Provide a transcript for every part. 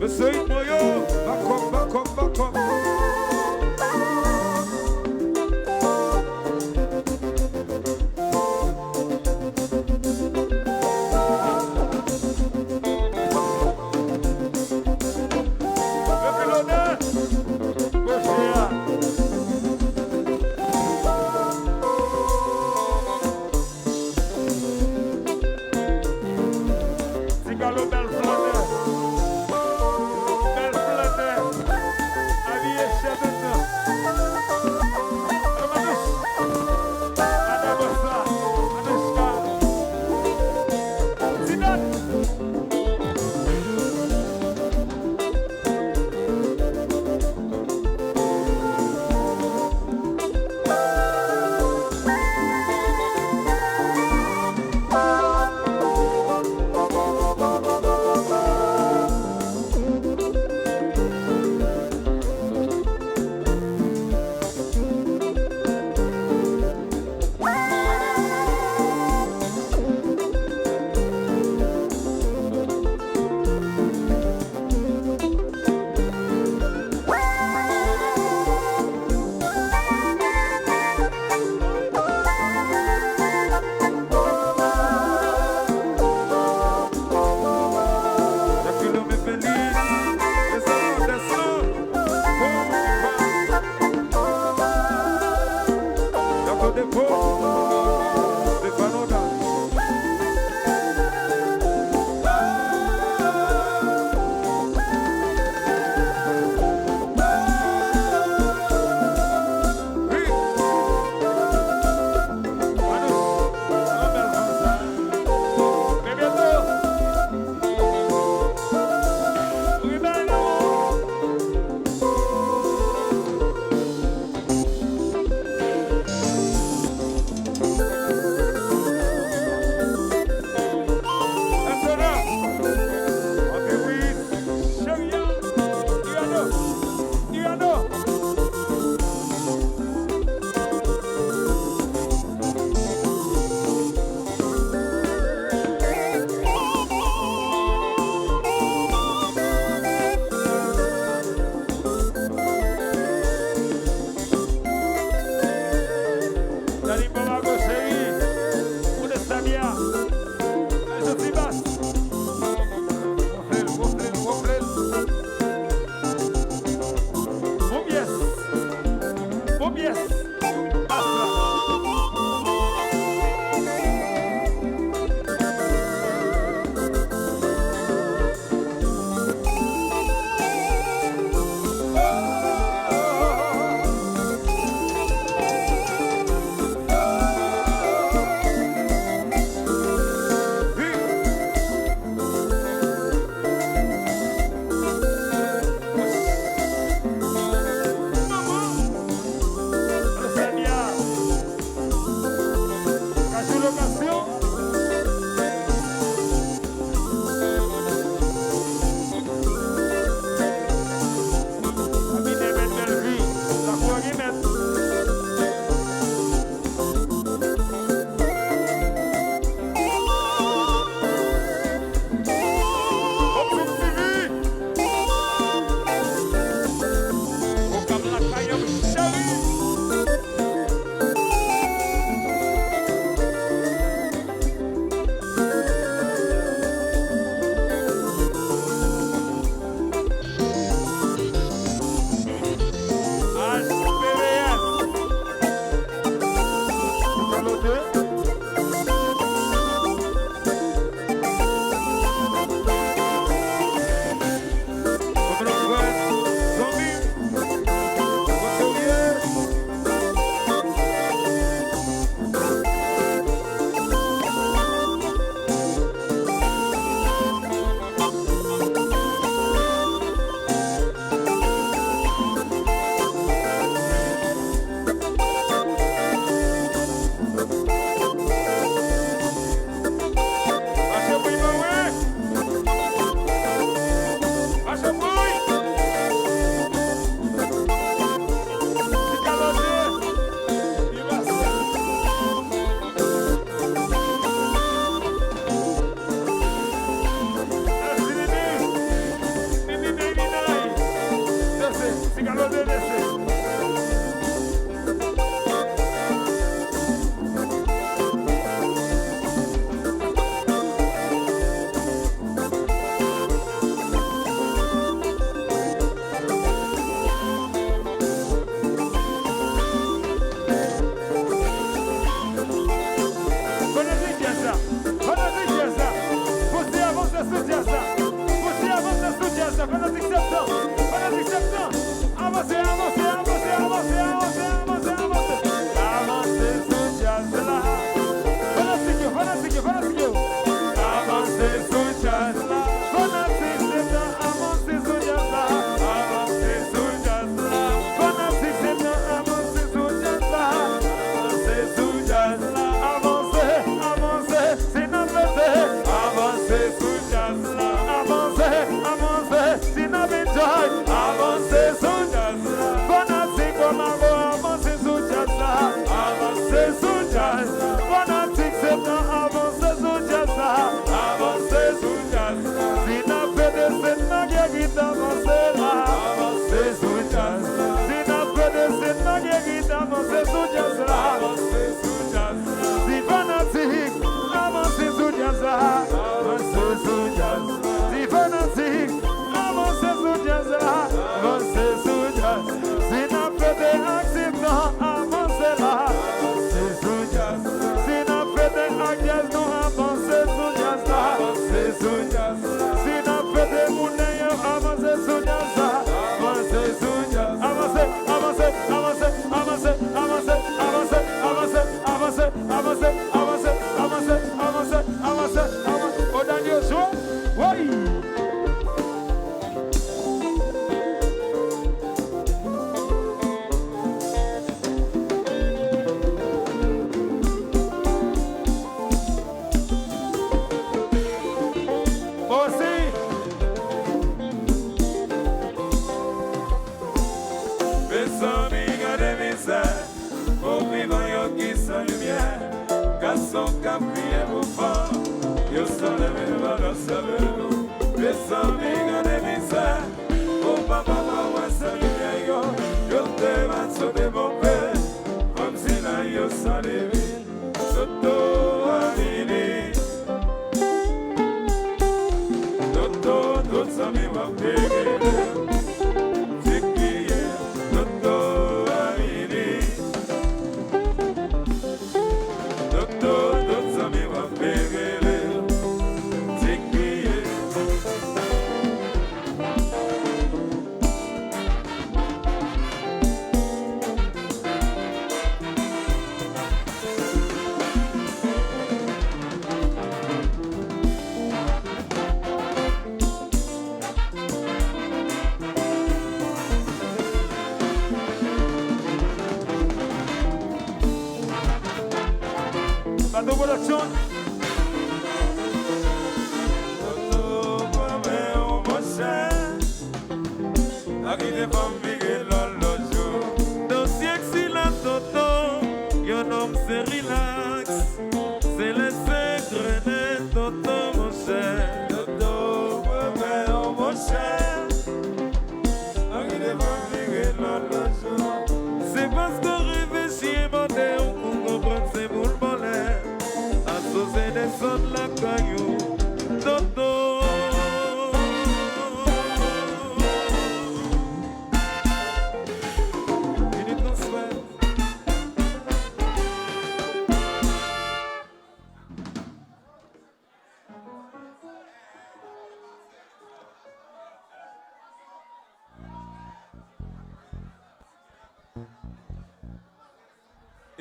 Soy moyo, back up.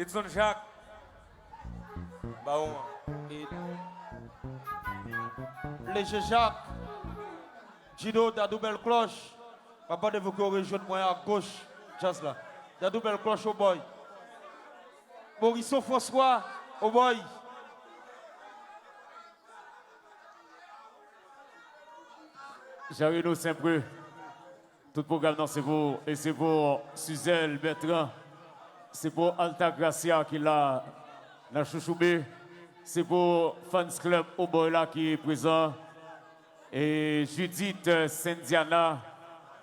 Edson Jacques. Baouma. Léger Jacques. Gino, la double cloche. Papa de vous rejoindre moi à gauche. Just là. La double cloche au boy. Mauricio François au boy. Jarino Saint-Preux. Tout le programme, c'est pour, et c'est pour Suzelle Bertrand. C'est pour Alta Gracia qui l'a dans Chouchoubé. C'est pour Fans Club Oboyla qui est présent. Et Judith Saint-Diana.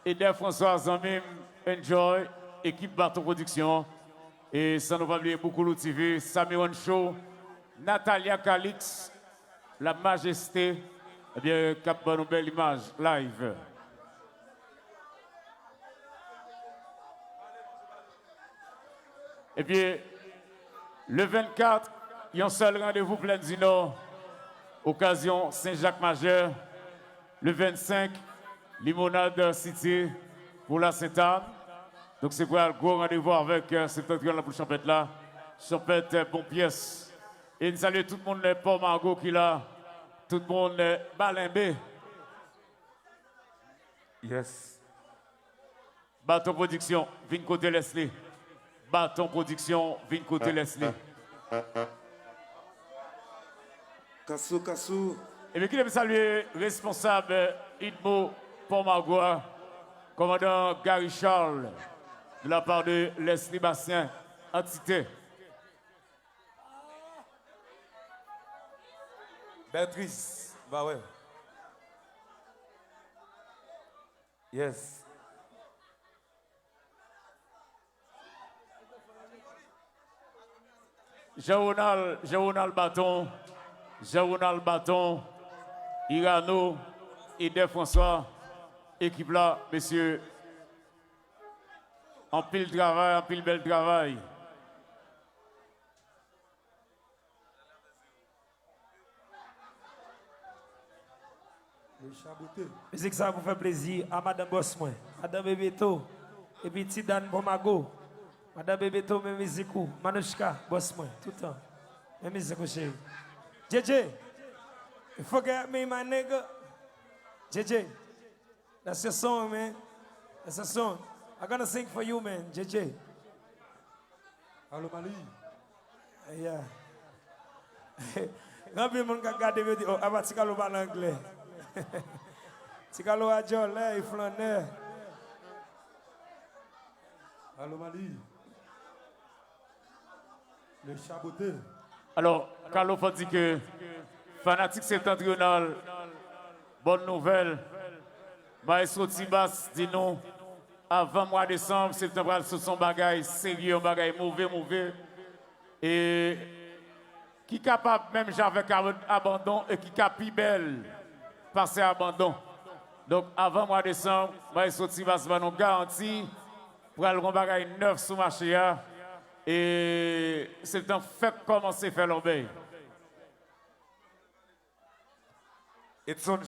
Et François Zamim, Enjoy, équipe Bateau Production. Et sans nous oublier beaucoup TV, Samiron Show, Natalia Calix, La Majesté. Eh bien, cap une belle image live. Et puis, le 24, il y a un seul rendez-vous plein du Nord, occasion Saint-Jacques-Majeur. Le 25, Limonade City pour la Sainte-Anne. Donc, c'est quoi le gros rendez-vous avec cette la pour champêtre là. Champêtre, bon pièce. Et nous saluons tout le monde, Port Margot qui est là. Tout le monde, Balimbé. Yes. Bâton Production, vine côté Leslie. Bâton Production, vine côté Leslie. Kassou, Kassou. Et bien, qui aime saluer responsable Idmo Port-Margois, commandant Gary Charles, de la part de Leslie Bastien, entité. Béatrice. Bah ouais. Yes. Jean-Ronald Bâton, Irano, Eder François, équipe là, messieurs. En pile travail, en pile bel travail. Le chaboté. Musique ça vous fait plaisir à Madame Bosmoin, Madame Bebeto, et puis Tidane Bomago, Madame Bebeto, même musique, Manouchka, Bosmoin, tout le temps. Même musique, chérie. JJ, you forget me, my nigga. JJ, that's your song, man. That's a song. I'm gonna sing for you, man, JJ. Allô Mali. Yeah. Quand bien mon gars garde me dit oh aba tikalo ba l'anglais. Tikalo a jolé il flânait. Allô Mali. Le chaboté. Alors, Carlo faut dire que fanatique septentrional, bonne nouvelle. Maestro Tibas dit non. Avant mois de décembre, septembre, ce sont bagailles sérieux, bagailles mauvais. Et qui est capable, même avec abandon, et qui est capable belle passer abandon. Donc, avant mois de décembre, Maestro Tibas va nous garantir pour aller un bagaille neuf sur le marché. Et c'est le temps fait commencer à faire l'obéir. It's on